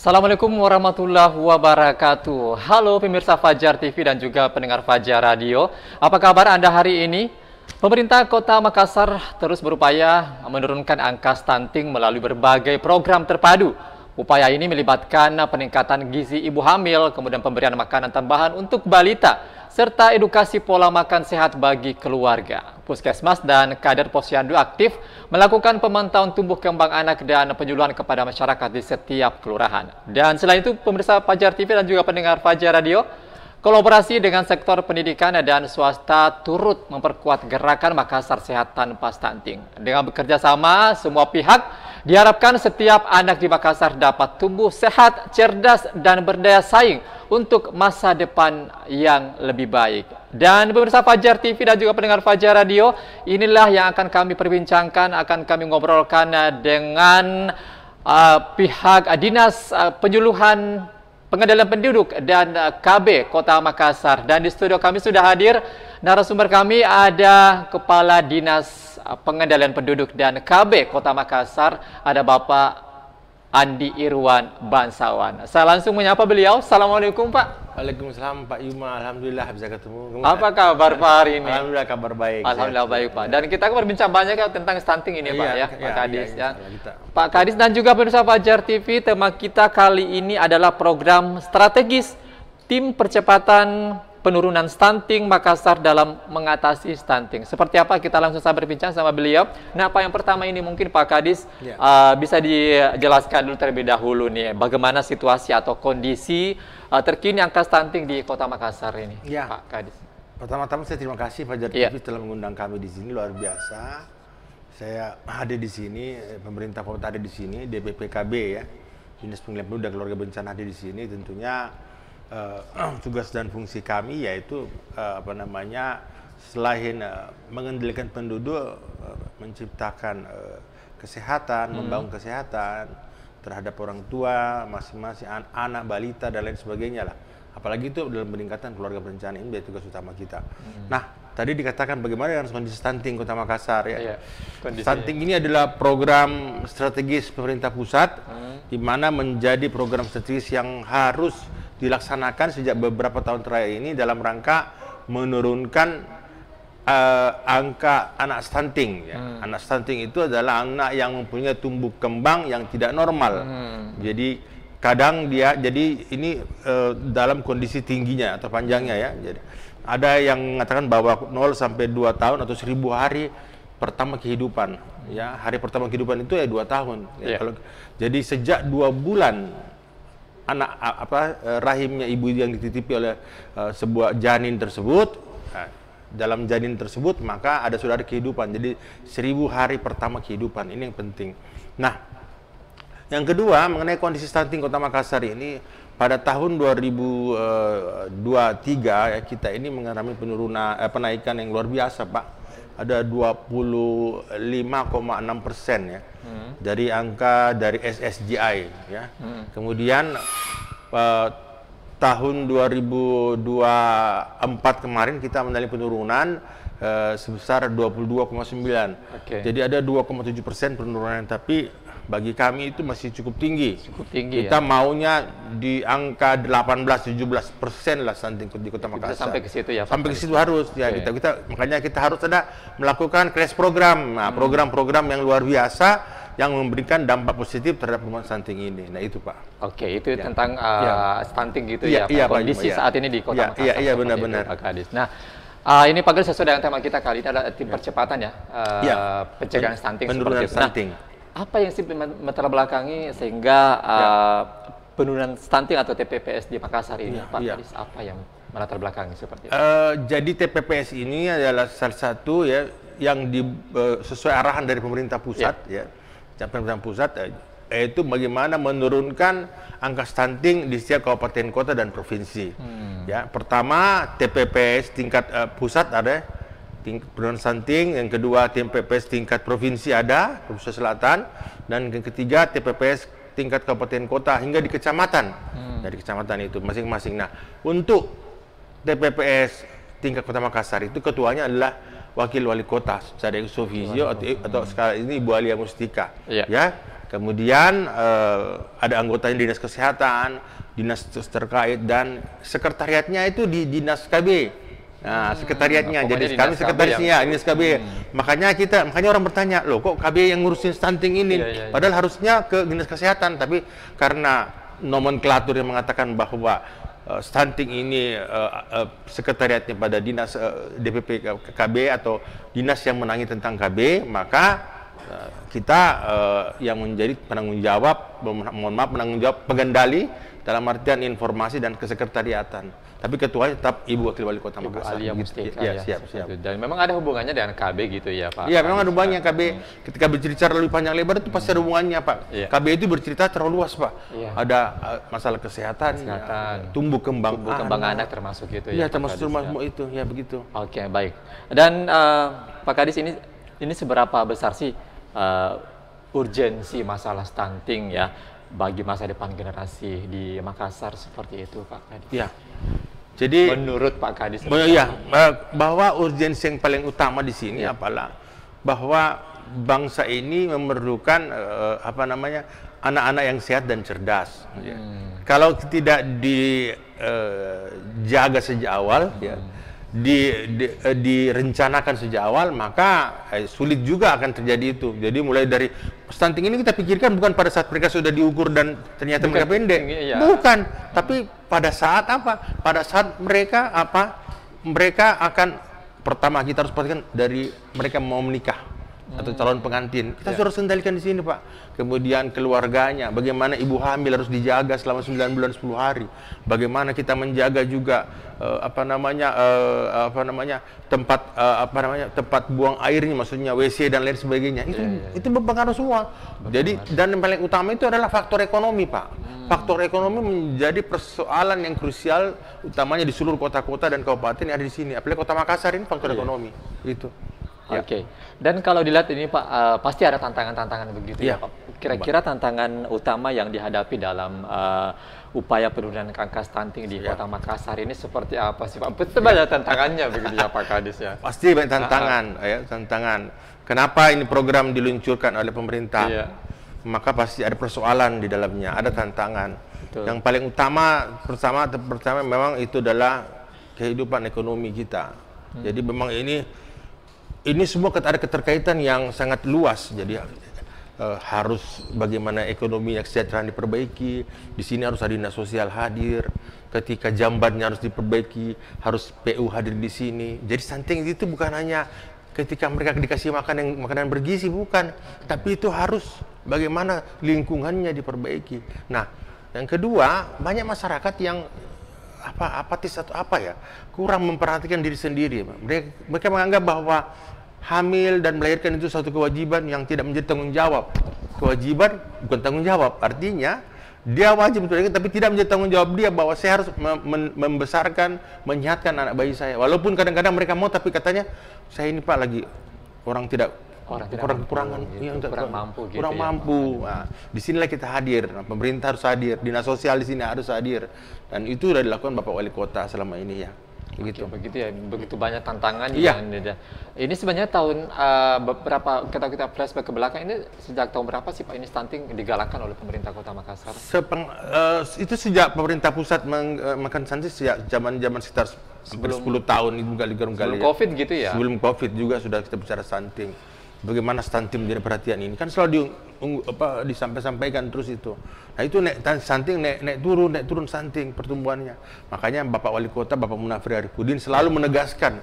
Assalamualaikum warahmatullahi wabarakatuh. Halo pemirsa Fajar TV dan juga pendengar Fajar Radio. Apa kabar Anda hari ini? Pemerintah Kota Makassar terus berupaya menurunkan angka stunting melalui berbagai program terpadu. Upaya ini melibatkan peningkatan gizi ibu hamil, kemudian pemberian makanan tambahan untuk balita, serta edukasi pola makan sehat bagi keluarga. Puskesmas dan kader posyandu aktif melakukan pemantauan tumbuh kembang anak dan penyuluhan kepada masyarakat di setiap kelurahan. Dan selain itu, pemirsa Fajar TV dan juga pendengar Fajar Radio, kolaborasi dengan sektor pendidikan dan swasta turut memperkuat gerakan Makassar Sehat Tanpa Stunting. Dengan bekerja sama, semua pihak diharapkan setiap anak di Makassar dapat tumbuh sehat, cerdas, dan berdaya saing untuk masa depan yang lebih baik. Dan pemirsa Fajar TV dan juga pendengar Fajar Radio, inilah yang akan kami perbincangkan, akan kami ngobrolkan dengan pihak Dinas Penyuluhan Pengendalian Penduduk dan KB Kota Makassar. Dan di studio kami sudah hadir narasumber kami, ada Kepala Dinas Pengendalian Penduduk dan KB Kota Makassar, ada Bapak Andi Irwan Bansawan. Saya langsung menyapa beliau. Assalamualaikum Pak. Waalaikumsalam Pak Yuma. Alhamdulillah bisa ketemu. Apa kabar Pak hari ini? Alhamdulillah kabar baik. Alhamdulillah baik Pak. Dan kita akan berbincang banyak tentang stunting ini Pak ya, Pak Kadis ya. Pak Kadis dan juga pemirsa Fajar TV, tema kita kali ini adalah program strategis tim percepatan penurunan stunting Makassar dalam mengatasi stunting. Seperti apa, kita langsung saja berbincang sama beliau. Nah, Pak, yang pertama ini mungkin Pak Kadis bisa dijelaskan dulu terlebih dahulu nih, bagaimana situasi atau kondisi terkini angka stunting di Kota Makassar ini, Pak Kadis. Pertama-tama saya terima kasih Fajar TV telah mengundang kami di sini, luar biasa. Saya ada di sini, pemerintah kota ada di sini, DPPKB ya, Dinas Pengendalian Penduduk dan Keluarga Berencana ada di sini. Tentunya tugas dan fungsi kami yaitu selain mengendalikan penduduk, menciptakan kesehatan, membangun kesehatan terhadap orang tua, masing-masing anak, balita dan lain sebagainya lah. Apalagi itu dalam peningkatan keluarga berencana, ini menjadi tugas utama kita. Nah, tadi dikatakan bagaimana dengan kondisi stunting Kota Makassar ya. Stunting ini adalah program strategis pemerintah pusat, di mana menjadi program strategis yang harus dilaksanakan sejak beberapa tahun terakhir ini dalam rangka menurunkan angka anak stunting. Ya. Anak stunting itu adalah anak yang mempunyai tumbuh kembang yang tidak normal. Jadi kadang dia ini dalam kondisi tingginya atau panjangnya ya. Jadi ada yang mengatakan bahwa 0 sampai 2 tahun atau 1000 hari pertama kehidupan. Ya, hari pertama kehidupan itu ya 2 tahun. Ya, jadi sejak 2 bulan anak rahimnya ibu yang dititipi oleh sebuah janin tersebut, dalam janin tersebut maka sudah ada kehidupan. Jadi 1000 hari pertama kehidupan, ini yang penting. Nah, yang kedua mengenai kondisi stunting Kota Makassar ini, pada tahun 2023 ya, kita ini mengalami penurunan penaikan yang luar biasa Pak. Ada 25,6% ya, dari angka dari SSGI ya. Kemudian tahun 2024 kemarin kita mengalami penurunan sebesar 22,9. Jadi ada 2,7% penurunan, tapi bagi kami itu masih cukup tinggi. Kita maunya di angka 18-17% lah stunting di Kota Makassar. Sampai ke situ ya. Sampai ke situ harus ya. Makanya kita harus melakukan crash program. Nah, program-program yang luar biasa yang memberikan dampak positif terhadap penurunan stunting ini. Nah, itu Pak. Oke, itu tentang stunting gitu ya. Kondisi saat ini di Kota Makassar. Iya, benar-benar. Nah, ini Pak Kadis, sesuai dengan tema kita kali ini adalah tim percepatan ya, pencegahan stunting penurunan stunting. Apa yang sih melatar belakangi sehingga penurunan stunting atau TPPS di Makassar ini, Pak Kadis? Apa yang melatar belakangi seperti itu? Jadi TPPS ini adalah salah satu ya yang sesuai arahan dari pemerintah pusat ya, pemerintah pusat, yaitu bagaimana menurunkan angka stunting di setiap kabupaten, kota dan provinsi. Ya, pertama TPPS tingkat pusat ada penurunan stunting, yang kedua TPPS tingkat provinsi ada, Provinsi Selatan, dan yang ketiga TPPS tingkat kabupaten kota hingga di kecamatan. Dari kecamatan itu masing-masing. Nah, untuk TPPS tingkat Kota Makassar itu ketuanya adalah wakil wali kota secara ex officio atau sekarang ini Ibu Alia Mustika. Ya. Kemudian ada anggotanya dinas kesehatan, dinas terkait, dan sekretariatnya itu di dinas KB. Nah, sekretariatnya. Jadi kami sekretarisnya dinas KB. Makanya orang bertanya, loh kok KB yang ngurusin stunting ini? Padahal harusnya ke dinas kesehatan, tapi karena nomenklatur yang mengatakan bahwa stunting ini sekretariatnya pada dinas DPP KB atau dinas yang menangani tentang KB, maka kita yang menjadi penanggung jawab, penanggung jawab pengendali dalam artian informasi dan kesekretariatan. Tapi ketuanya tetap Ibu Wakil Wali Kota Makassar. Ibu Alia Mustika, siap. Dan memang ada hubungannya dengan KB gitu ya, Pak? Iya, memang ada hubungannya KB. Ketika bercerita terlalu panjang lebar itu pasti ada hubungannya, Pak. KB itu bercerita terlalu luas, Pak. Ada masalah kesehatan, tumbuh kembang anak termasuk itu ya. Iya, termasuk itu, ya begitu. Oke, baik. Dan Pak Kadis, ini seberapa besar sih urgensi masalah stunting ya bagi masa depan generasi di Makassar seperti itu, Pak Kadis? Ya. Jadi menurut Pak Kadis, bahwa urgensi yang paling utama di sini apalah bahwa bangsa ini memerlukan anak-anak yang sehat dan cerdas. Kalau tidak dijaga sejak awal, direncanakan sejak awal, maka sulit juga akan terjadi itu. Jadi mulai dari stunting ini kita pikirkan bukan pada saat mereka sudah diukur dan ternyata mereka pendek, bukan. Tapi pada saat pada saat mereka akan, pertama kita harus pastikan dari mereka mau menikah atau calon pengantin. Kita harus kendalikan di sini, Pak. Kemudian keluarganya, bagaimana ibu hamil harus dijaga selama 9 bulan 10 hari. Bagaimana kita menjaga juga tempat buang airnya, maksudnya WC dan lain sebagainya. Itu berpengaruh semua. Jadi dan yang paling utama itu adalah faktor ekonomi, Pak. Faktor ekonomi menjadi persoalan yang krusial, utamanya di seluruh kota-kota dan kabupaten yang ada di sini. Apalagi Kota Makassar ini faktor ekonomi. Itu. Oke. Dan kalau dilihat ini, Pak, pasti ada tantangan-tantangan begitu ya, Pak. Kira-kira tantangan utama yang dihadapi dalam upaya penurunan angka stunting di Kota Makassar ini seperti apa sih, Pak? Betul banyak tantangannya begitu ya, Pak Kadis ya. Pasti banyak tantangan. Kenapa ini program diluncurkan oleh pemerintah? Maka pasti ada persoalan di dalamnya, ada tantangan. Yang paling utama pertama memang itu adalah kehidupan ekonomi kita. Jadi memang ini semua ada keterkaitan yang sangat luas. Jadi harus bagaimana ekonomi yang kesejahteraan diperbaiki. Di sini harus ada dinas sosial hadir. Ketika jambannya harus diperbaiki, harus PU hadir di sini. Jadi stunting itu bukan hanya ketika mereka dikasih makanan bergizi, bukan. Tapi itu harus bagaimana lingkungannya diperbaiki. Nah, yang kedua, banyak masyarakat yang apatis atau kurang memperhatikan diri sendiri. Mereka menganggap bahwa hamil dan melahirkan itu suatu kewajiban yang tidak menjadi tanggung jawab. Kewajiban bukan tanggung jawab, artinya dia wajib untuk tapi tidak menjadi tanggung jawab dia bahwa saya harus membesarkan, menyehatkan anak bayi saya. Walaupun kadang-kadang mereka mau, tapi katanya saya ini, Pak, lagi kurang mampu. Nah, disinilah kita hadir. Nah, pemerintah harus hadir, dinas sosial di sini harus hadir, dan itu sudah dilakukan Bapak Wali Kota selama ini ya. Begitu ya, begitu banyak tantangan. Ini sebenarnya tahun kita flashback ke belakang, ini sejak tahun berapa sih, Pak, ini stunting digalakkan oleh pemerintah Kota Makassar? Itu sejak pemerintah pusat makan stunting sejak zaman sekitar 10 tahun itu kali. Sebelum COVID gitu ya? Sebelum COVID juga sudah kita bicara stunting. Bagaimana stunting menjadi perhatian ini kan selalu disampaikan terus itu. Nah, itu stunting naik turun stunting pertumbuhannya. Makanya Bapak Wali Kota, Bapak Munafri Arifudin selalu menegaskan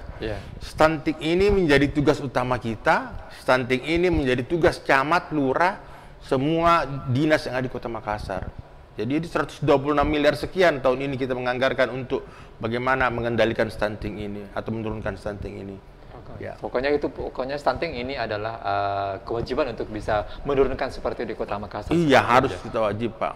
stunting ini menjadi tugas utama kita. Stunting ini menjadi tugas camat, lurah, semua dinas yang ada di Kota Makassar. Jadi 126 miliar sekian tahun ini kita menganggarkan untuk bagaimana mengendalikan stunting ini atau menurunkan stunting ini. Pokoknya stunting ini adalah kewajiban untuk bisa menurunkan seperti di Kota Makassar. Iya, harus kita wajib, Pak.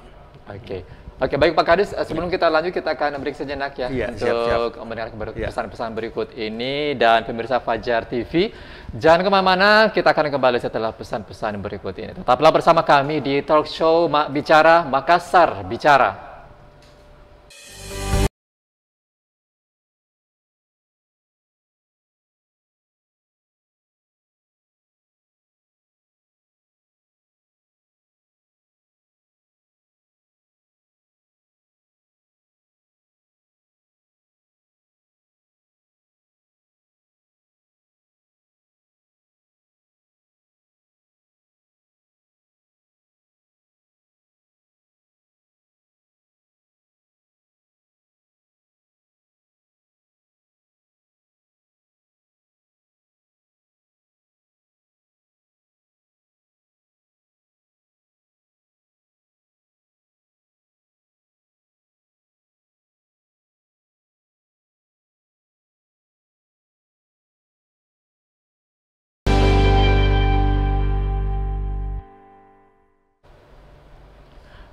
Oke, baik Pak Kadis, sebelum kita lanjut kita akan break sejenak ya, untuk mendengarkan pesan-pesan berikut ini. Dan pemirsa Fajar TV, jangan kemana-mana, kita akan kembali setelah pesan-pesan berikut ini. Tetaplah bersama kami di Talk Show Bicara Makassar Bicara.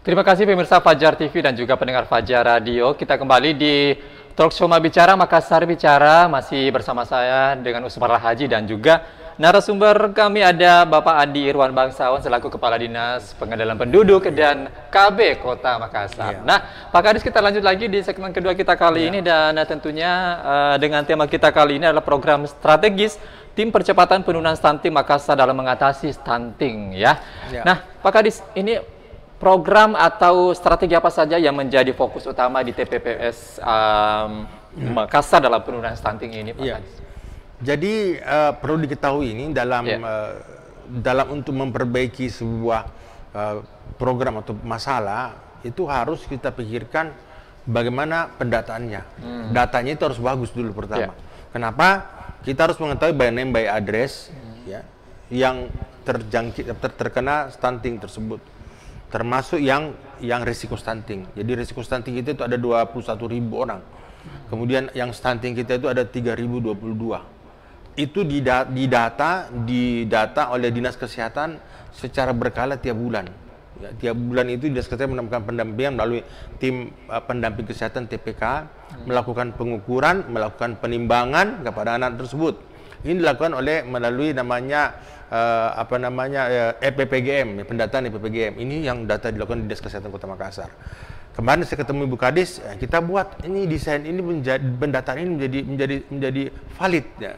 Terima kasih pemirsa Fajar TV dan juga pendengar Fajar Radio. Kita kembali di Talk Show Bicara Makassar Bicara, masih bersama saya dengan Usman Haji dan juga narasumber kami ada Bapak Adi Irwan Bangsawan selaku Kepala Dinas Pengendalian Penduduk dan KB Kota Makassar. Nah, Pak Kadis, kita lanjut lagi di segmen kedua kita kali ini, dan tentunya dengan tema kita kali ini adalah program strategis Tim Percepatan Penurunan Stunting Makassar dalam mengatasi stunting ya. Nah, Pak Kadis, ini program atau strategi apa saja yang menjadi fokus utama di TPPS Makassar dalam penurunan stunting ini, Pak Kadis? Jadi perlu diketahui ini dalam untuk memperbaiki sebuah program atau masalah itu harus kita pikirkan bagaimana pendataannya. Datanya itu harus bagus dulu pertama. Kenapa? Kita harus mengetahui by name by address yang terkena stunting tersebut. Termasuk yang risiko stunting. Jadi risiko stunting kita itu ada 21.000 orang. Kemudian yang stunting kita itu ada 3.022. Itu didata oleh Dinas Kesehatan secara berkala tiap bulan. Ya, tiap bulan itu Dinas Kesehatan menemukan pendampingan melalui tim pendamping kesehatan TPK, melakukan pengukuran, melakukan penimbangan kepada anak tersebut. Ini dilakukan melalui namanya EPPGM, pendataan EPPGM. Ini yang data dilakukan di Dinas Kesehatan Kota Makassar. Kemarin saya ketemu Ibu Kadis, kita buat ini desain ini pendataan ini menjadi valid ya.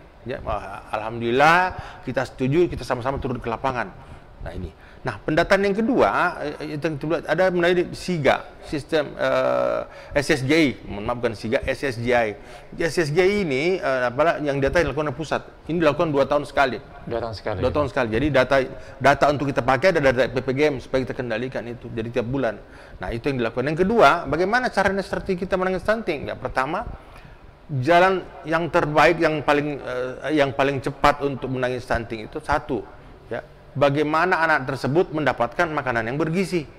Alhamdulillah kita setuju, kita sama-sama turun ke lapangan. Nah ini. Nah, pendataan yang kedua ada melalui SIGA, sistem SSGI, bukan SIGA, SSGI. SSGI ini yang data dilakukan oleh pusat. Ini dilakukan 2 tahun sekali. 2 tahun sekali. 2 tahun sekali. Jadi data untuk kita pakai ada data PPGM supaya kita kendalikan itu. Jadi tiap bulan. Nah, itu yang dilakukan. Yang kedua, bagaimana caranya strategi kita menangani stunting? Ya, pertama, jalan yang terbaik yang paling cepat untuk menangani stunting itu satu, ya. Bagaimana anak tersebut mendapatkan makanan yang bergizi,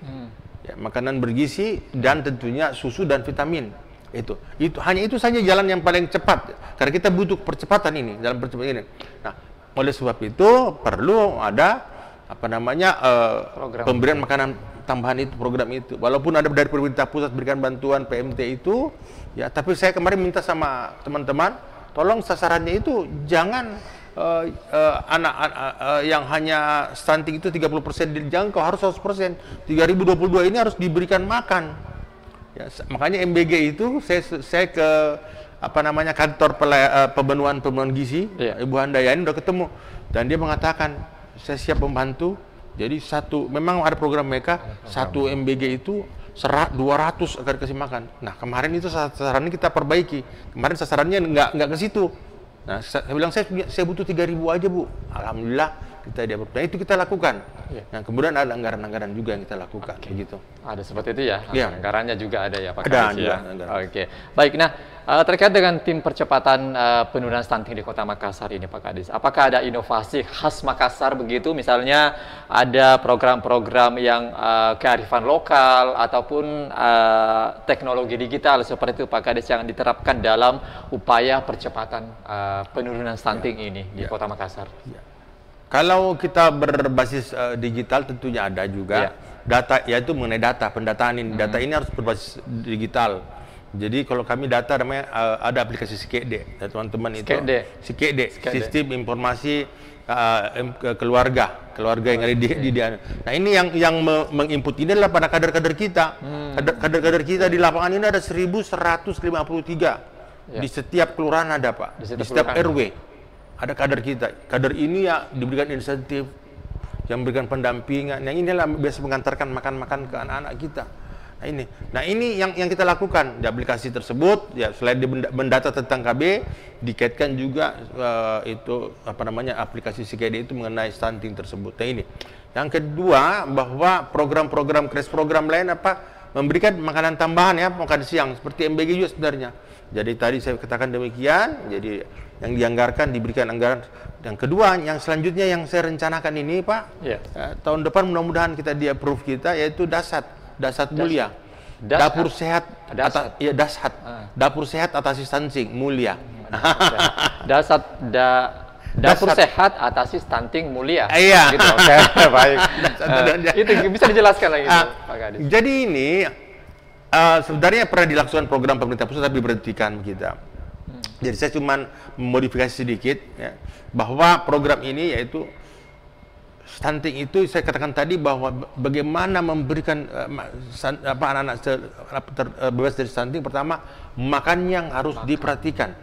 ya, makanan bergizi dan tentunya susu dan vitamin. Itu hanya itu saja jalan yang paling cepat, karena kita butuh percepatan ini dalam percepatan ini. Nah, oleh sebab itu perlu ada pemberian makanan tambahan itu, program itu. Walaupun ada dari pemerintah pusat berikan bantuan PMT itu, ya, tapi saya kemarin minta sama teman-teman, tolong sasarannya itu jangan anak-anak yang hanya stunting itu 30% dijangkau, harus 100%. 3.022 ini harus diberikan makan. Ya, makanya MBG itu saya ke kantor pembenuhan gizi, Ibu Handayani udah ketemu dan dia mengatakan saya siap membantu. Jadi memang ada program mereka, satu MBG itu 200 akan kasih makan. Nah, kemarin itu sasarannya kita perbaiki. Kemarin sasarannya nggak ke situ. Nah, saya bilang saya butuh 3.000 aja, Bu. Alhamdulillah kita dia. Nah, itu kita lakukan. Nah, kemudian ada anggaran-anggaran juga yang kita lakukan, begitu. Ada seperti itu ya. Anggarannya juga ada ya, Pak Kadis. Oke. Baik. Nah, terkait dengan tim percepatan penurunan stunting di Kota Makassar ini, Pak Kadis, apakah ada inovasi khas Makassar begitu? Misalnya ada program-program yang kearifan lokal ataupun teknologi digital seperti itu, Pak Kadis, yang diterapkan dalam upaya percepatan penurunan stunting ini di Kota Makassar? Kalau kita berbasis digital tentunya ada juga data, yaitu mengenai data pendataan ini. Data ini harus berbasis digital. Jadi kalau kami data namanya ada aplikasi SIKD, teman-teman itu. SIKD, Sistem Informasi Keluarga yang ada di Nah, ini yang menginput ini adalah pada kader-kader kita. Kader-kader kita di lapangan ini ada 1.153. Di setiap kelurahan ada, Pak. Di setiap RW. Ada kader kita. Kader ini ya diberikan insentif, yang memberikan pendampingan. Yang inilah biasa mengantarkan makan-makan ke anak-anak kita. Nah ini yang kita lakukan di aplikasi tersebut. Ya, selain mendata tentang KB, dikaitkan juga aplikasi SIKD itu mengenai stunting tersebut. Nah, ini. Yang kedua, bahwa program-program crash program lain memberikan makanan tambahan ya, makan siang seperti MBG juga sebenarnya. Jadi tadi saya katakan demikian. Jadi yang dianggarkan diberikan anggaran. Yang kedua, yang selanjutnya yang saya rencanakan ini, Pak, tahun depan mudah-mudahan kita di-approve kita, yaitu Dasat Mulia. Dapur Sehat Dapur Sehat Atasi Stunting Mulia. Dapur Sehat Atasi Stunting Mulia. Iya. Gitu. Oke, baik. Itu bisa dijelaskan lagi. Pak Kadis? Jadi ini sebenarnya pernah dilakukan program pemerintah pusat tapi diberhentikan kita. Jadi saya cuma memodifikasi sedikit ya, bahwa program ini yaitu stunting itu saya katakan tadi bahwa bagaimana memberikan anak-anak bebas dari stunting. Pertama, makan yang harus diperhatikan.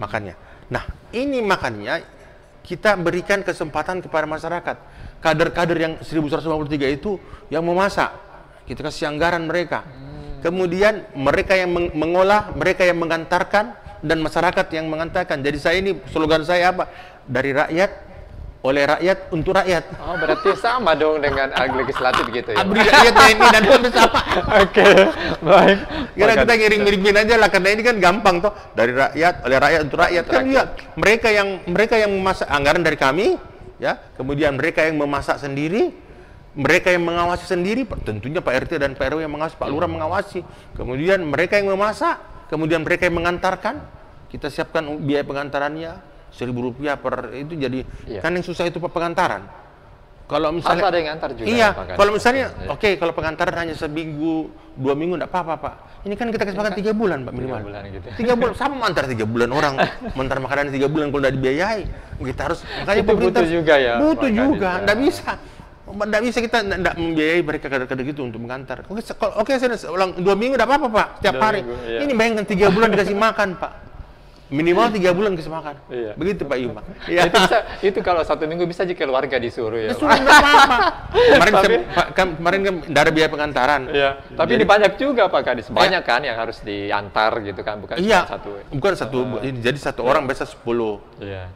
Makannya. Nah, ini makannya kita berikan kesempatan kepada masyarakat. Kader-kader yang 1153 itu yang memasak, kita kasih anggaran mereka. Kemudian mereka yang mengolah, mereka yang mengantarkan, dan masyarakat yang mengantarkan. Jadi saya ini, slogan saya apa? Dari rakyat, oleh rakyat, untuk rakyat. Oh, berarti sama dong dengan legislatif gitu ya? Abdi rakyat ini dan sama. Oke, baik. Kira kita ngiring-ngiringin aja lah, karena ini kan gampang toh. Dari rakyat, oleh rakyat, untuk rakyat. Kan juga mereka yang memasak anggaran dari kami, ya. Kemudian mereka yang memasak sendiri, mereka yang mengawasi sendiri, tentunya Pak RT dan Pak RW yang mengawasi, Pak Lurah mengawasi. Kemudian mereka yang memasak, kemudian mereka yang mengantarkan, kita siapkan biaya pengantarannya Rp1.000 per itu. Jadi kan yang susah itu pengantaran. Kalau misalnya ada yang ngantar juga. Iya, kalau misalnya oke, kalau pengantaran hanya seminggu, 2 minggu enggak apa-apa, Pak. Ini kan kita kasih makan 3 bulan, Pak, minimal. 3 bulan gitu. 3 bulan sama mengantar 3 bulan orang mengantar makanan 3 bulan kalau udah dibiayai. Kita harus makanya itu pemerintah butuh juga ya. Butuh juga, enggak bisa. Tidak bisa kita tidak membiayai mereka kader-kader gitu untuk mengantar. Oke, saya ulang 2 minggu tidak apa-apa, Pak, setiap hari. Ini bayangkan 3 bulan dikasih makan, Pak. Minimal 3 bulan kasih makan. Begitu Pak Yuma. Ya. Itu kalau 1 minggu bisa aja keluarga disuruh ya. Disuruh nggak apa-apa. Kemarin kan dari biaya pengantaran. Iya. Tapi ini banyak juga Pak Kadis. Banyak kan yang harus diantar gitu kan, bukan cuma satu. Bukan satu. Jadi satu orang biasa 10. Iya.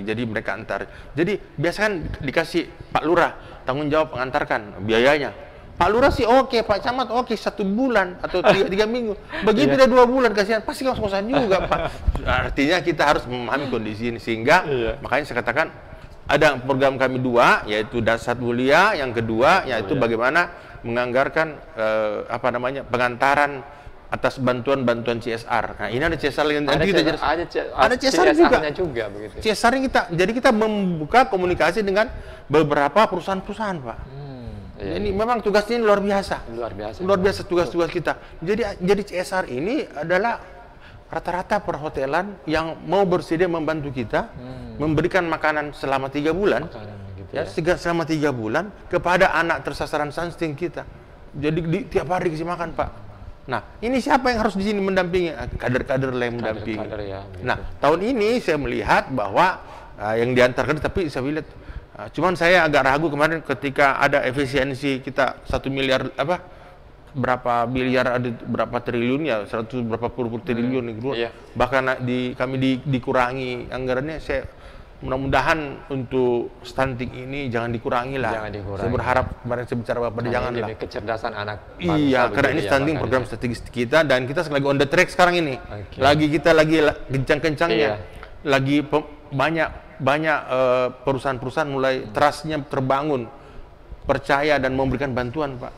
Jadi mereka antar. Jadi biasa kan dikasih Pak Lurah tanggung jawab mengantarkan biayanya. Pak Lurah sih oke, Pak Camat oke 1 bulan atau 3 minggu. Begitu udah 2 bulan kasihan, pasti ngos-ngosan juga, Pak. Artinya kita harus memahami kondisi ini sehingga makanya saya katakan ada program kami 2, yaitu Dasar Mulia, yang kedua yaitu bagaimana menganggarkan pengantaran atas bantuan CSR. Nah, ini ada CSR yang nanti kita ada CSR juga begitu. CSR yang jadi kita membuka komunikasi dengan beberapa perusahaan-perusahaan, Pak. Ini memang tugasnya luar biasa. Luar biasa tugas-tugas kita. Jadi CSR ini adalah rata-rata perhotelan yang mau bersedia membantu kita memberikan makanan selama 3 bulan. Selama 3 bulan kepada anak tersasaran stunting kita. Jadi tiap hari kasih makan, Pak. Nah, ini siapa yang harus di sini mendampingi? Kader-kader yang mendampingi. Nah, tahun ini saya melihat bahwa yang diantarkan, tapi saya lihat cuman saya agak ragu kemarin ketika ada efisiensi kita 1 miliar berapa miliar, ada berapa triliun ya, 100 berapa puluh triliun bahkan kami dikurangi anggarannya. Saya mudah-mudahan untuk stunting ini jangan dikurangi lah. Saya berharap kemarin saya bicara Bapak janganlah. Kecerdasan anak bangsa. Iya, karena ini stunting program strategis kita dan kita lagi on the track sekarang ini. Kita lagi kencang-kencangnya. Lagi banyak perusahaan-perusahaan mulai trust-nya terbangun, percaya dan memberikan bantuan, Pak.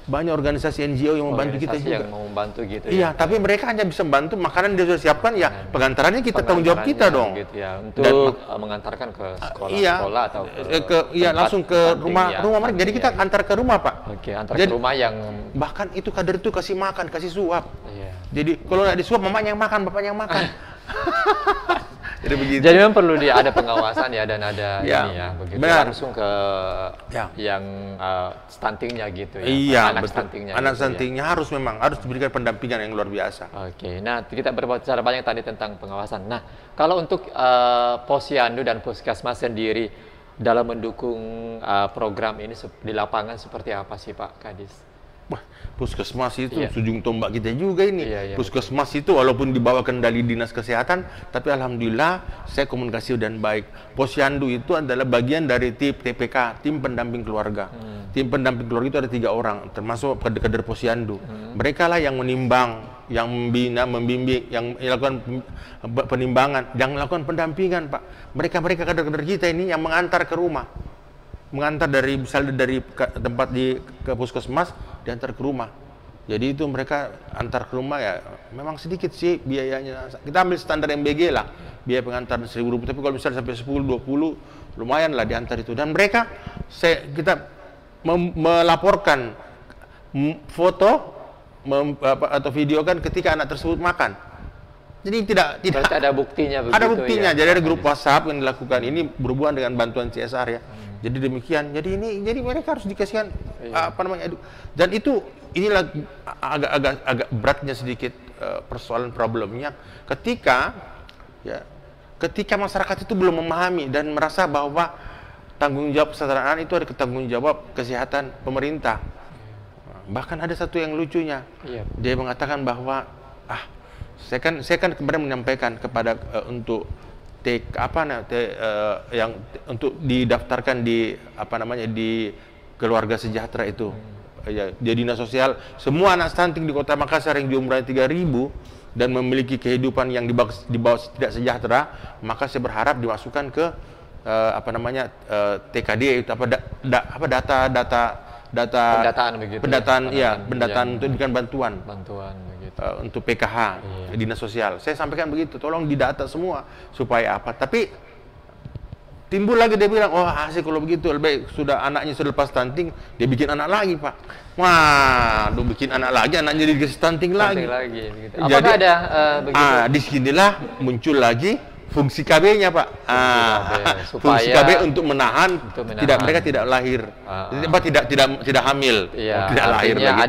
Banyak organisasi NGO yang membantu kita juga. Yang mau membantu gitu. Iya, tapi mereka hanya bisa membantu makanan dia sudah siapkan ya. Pengantarannya kita tanggung jawab kita dong. Gitu ya, untuk mengantarkan ke sekolah atau langsung ke rumah mereka. Jadi kita antar ke rumah, Pak. Antar ke rumah yang bahkan itu kader itu kasih makan, kasih suap. Jadi kalau nggak disuap, mamanya yang makan, bapaknya yang makan. Jadi begitu. Jadi memang perlu ada pengawasan ya, dan ada ini ya, begitu. Langsung ke yang stuntingnya gitu ya. Iya, anak stuntingnya. Anak stuntingnya harus diberikan pendampingan yang luar biasa. Nah kita berbicara banyak tadi tentang pengawasan. Nah, kalau untuk Posyandu dan Puskesmas sendiri dalam mendukung program ini di lapangan seperti apa sih Pak Kadis? Wah, Puskesmas itu ujung tombak kita juga ini. Puskesmas itu walaupun dibawa kendali dinas kesehatan, tapi alhamdulillah saya komunikasi dan baik. Posyandu itu adalah bagian dari tim TPK, tim pendamping keluarga. Tim pendamping keluarga itu ada 3 orang, termasuk kader Posyandu. Mereka lah yang menimbang, yang membina, membimbing, yang melakukan penimbangan, yang melakukan pendampingan, Pak. Mereka kader-kader kita ini yang mengantar ke rumah. Mengantar misalnya dari tempat ke puskesmas diantar ke rumah. Jadi itu mereka antar ke rumah ya memang sedikit sih biayanya. Kita ambil standar MBG lah, biaya pengantaran Rp1.000, tapi kalau misalnya sampai 10-20 lumayan lah diantar itu. Dan mereka kita melaporkan foto atau video kan ketika anak tersebut makan. Jadi tidak berarti ada buktinya begitu. Ada buktinya. Ya, jadi ada grup WhatsApp yang dilakukan ini berhubungan dengan bantuan CSR ya. Jadi demikian. Jadi mereka harus dikasihkan apa namanya, dan inilah agak beratnya sedikit persoalan problemnya ketika masyarakat itu belum memahami dan merasa bahwa tanggung jawab kesehatan itu ada tanggung jawab kesehatan pemerintah. Bahkan ada satu yang lucunya, dia mengatakan bahwa saya kan kemarin menyampaikan kepada untuk yang untuk didaftarkan di di keluarga sejahtera itu. Ya, di dinas sosial, semua anak stunting di Kota Makassar yang jumlahnya 3.000 dan memiliki kehidupan yang di bawah tidak sejahtera, maka saya berharap dimasukkan ke TKD itu pendataan untuk diberikan bantuan begitu. Untuk PKH dinas sosial. Saya sampaikan begitu, tolong didata semua supaya apa. Tapi timbul lagi dia bilang, asik kalau begitu, lebih sudah anaknya sudah lepas stunting, dia bikin anak lagi, Pak. Wah, bikin anak lagi, anaknya jadi stunting lagi. Gitu. Apakah ada begitu? Disinilah muncul lagi fungsi KB-nya, Pak. Fungsi KB untuk menahan mereka tidak lahir, tidak hamil, tidak lahir lagi.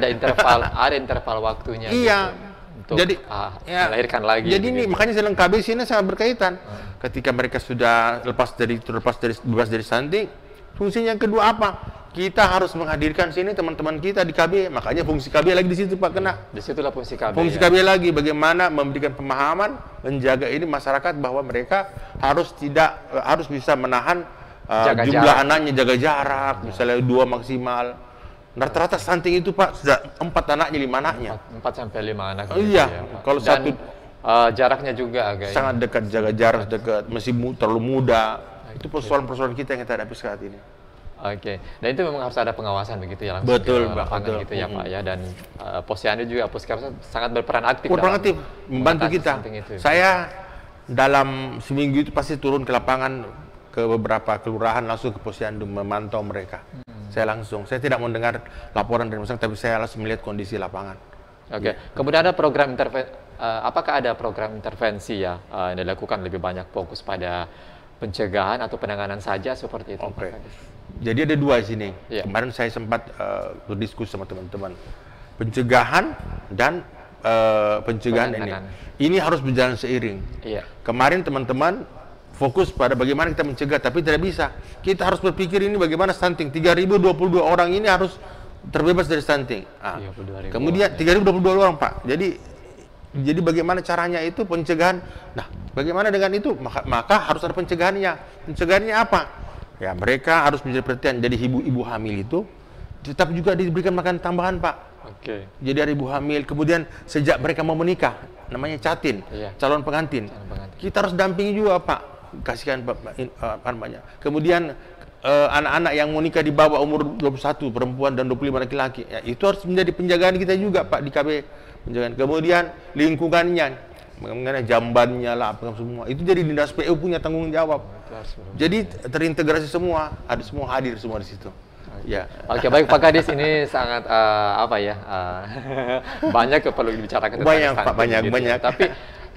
Ada interval waktunya. Iya. Untuk melahirkan lagi. Jadi ini makanya dalam KB sini sangat berkaitan. Ketika mereka sudah bebas dari stunting, fungsinya yang kedua apa? Kita harus menghadirkan sini teman-teman kita di KB. Makanya fungsi KB lagi di situ, Pak, kena. Disitulah fungsi KB. Fungsi KB lagi bagaimana memberikan pemahaman, menjaga ini masyarakat bahwa mereka harus bisa menahan jumlah anaknya, jaga jarak, misalnya 2 maksimal. Rata-rata stunting itu, Pak, sudah 4 anaknya, 5 anaknya. 4 sampai 5 anak. Iya, kalau satu jaraknya juga agak sangat dekat, jaga jarak dekat, masih terlalu muda. Itu persoalan-persoalan kita yang kita hadapi saat ini. Oke, dan itu memang harus ada pengawasan begitu ya langsung betul, ke lapangan gitu ya Pak ya, dan Posyandu juga Puskesmas sangat berperan aktif membantu kita. Saya dalam seminggu itu pasti turun ke lapangan ke beberapa kelurahan, langsung ke Posyandu memantau mereka. Saya tidak mendengar laporan dari masyarakat, tapi saya langsung melihat kondisi lapangan. Oke. Kemudian ada program intervensi, apakah ada program intervensi yang dilakukan lebih banyak fokus pada pencegahan atau penanganan saja seperti itu? Oke. Jadi ada 2 di sini. Kemarin saya sempat berdiskusi sama teman-teman. Pencegahan dan pencegahan ini harus berjalan seiring. Kemarin teman-teman fokus pada bagaimana kita mencegah, tapi tidak bisa. Kita harus berpikir ini bagaimana stunting. 3.022 orang ini harus terbebas dari stunting. Kemudian 3.022 orang, Pak. Jadi bagaimana caranya itu pencegahan? Nah, bagaimana dengan itu? Maka harus ada pencegahannya. Pencegahannya apa? Ya, mereka harus menjadi perhatian. Jadi ibu hamil itu tetap juga diberikan makan tambahan, Pak. Jadi ada ibu hamil, kemudian sejak mereka mau menikah, namanya catin, calon pengantin. Kita harus dampingi juga, Pak. Kasihkan apa namanya. Kemudian anak-anak yang mau nikah di bawah umur 21 perempuan dan 25 laki-laki, ya, itu harus menjadi penjagaan kita juga, Pak, di KB. Penjagaan. Kemudian lingkungannya, mengenai jambannya lah, apa semua itu jadi dinas PU punya tanggung jawab. Jadi terintegrasi semua, ada semua hadir semua di situ. Ya. Oke, baik Pak Kadis, ini sangat banyak perlu dibicarakan tentang banyak, Pak, banyak. Tapi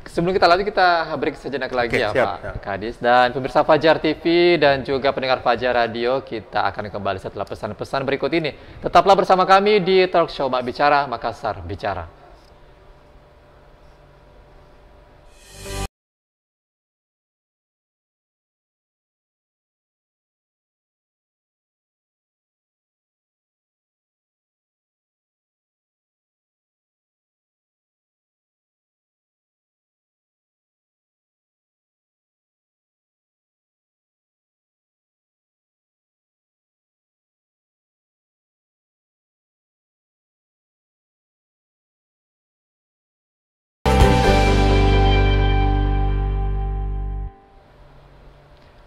sebelum kita lanjut, kita break sejenak lagi Pak Kadis. Dan pemirsa Fajar TV dan juga pendengar Fajar Radio, kita akan kembali setelah pesan-pesan berikut ini. Tetaplah bersama kami di Talk Show Mak Bicara, Makassar Bicara.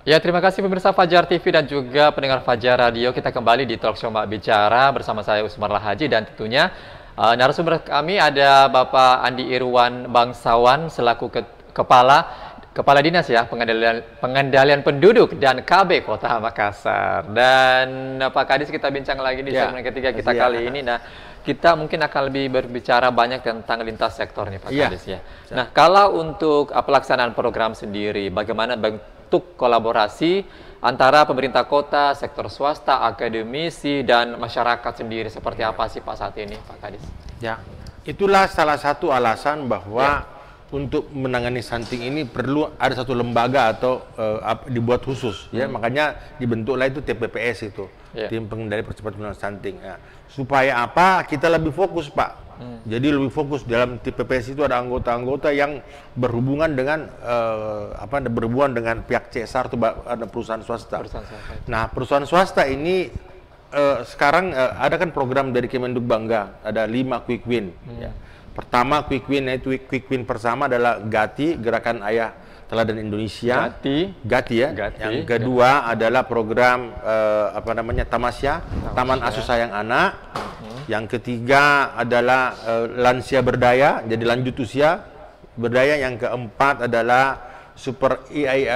Ya, terima kasih pemirsa Fajar TV dan juga pendengar Fajar Radio. Kita kembali di Talk Show Mak Bicara bersama saya Usmar Lahaji, dan tentunya narasumber kami ada Bapak Andi Irwan Bangsawan selaku Kepala Kepala Dinas ya, Pengendalian Penduduk dan KB Kota Makassar. Dan Pak Kadis, kita bincang lagi di segmen ketiga kita kali ini. Nah, kita mungkin akan lebih berbicara banyak tentang lintas sektor nih Pak Kadis ya. Nah, kalau untuk pelaksanaan program sendiri, bagaimana bentuk kolaborasi antara pemerintah kota, sektor swasta, akademisi, dan masyarakat sendiri seperti apa sih Pak saat ini Pak Kadis? Ya, itulah salah satu alasan bahwa untuk menangani stunting ini perlu ada satu lembaga atau dibuat khusus ya, makanya dibentuklah itu TPPS itu, tim pengendali percepatan penurunan stunting ya. Supaya apa? Kita lebih fokus Pak. Jadi lebih fokus dalam TPPS itu ada anggota-anggota yang berhubungan dengan berhubungan dengan pihak CSR atau ada perusahaan swasta. Nah, perusahaan swasta ini sekarang ada kan program dari Kemenduk Bangga, ada 5 quick win ya. Pertama quick win, yaitu quick win pertama adalah GATI, Gerakan Ayah Teladan Indonesia. GATI ya. Yang kedua adalah program Tamasya, Taman Asuh Sayang Anak. Yang ketiga adalah Lansia Berdaya, jadi lanjut usia berdaya. Yang keempat adalah Super AI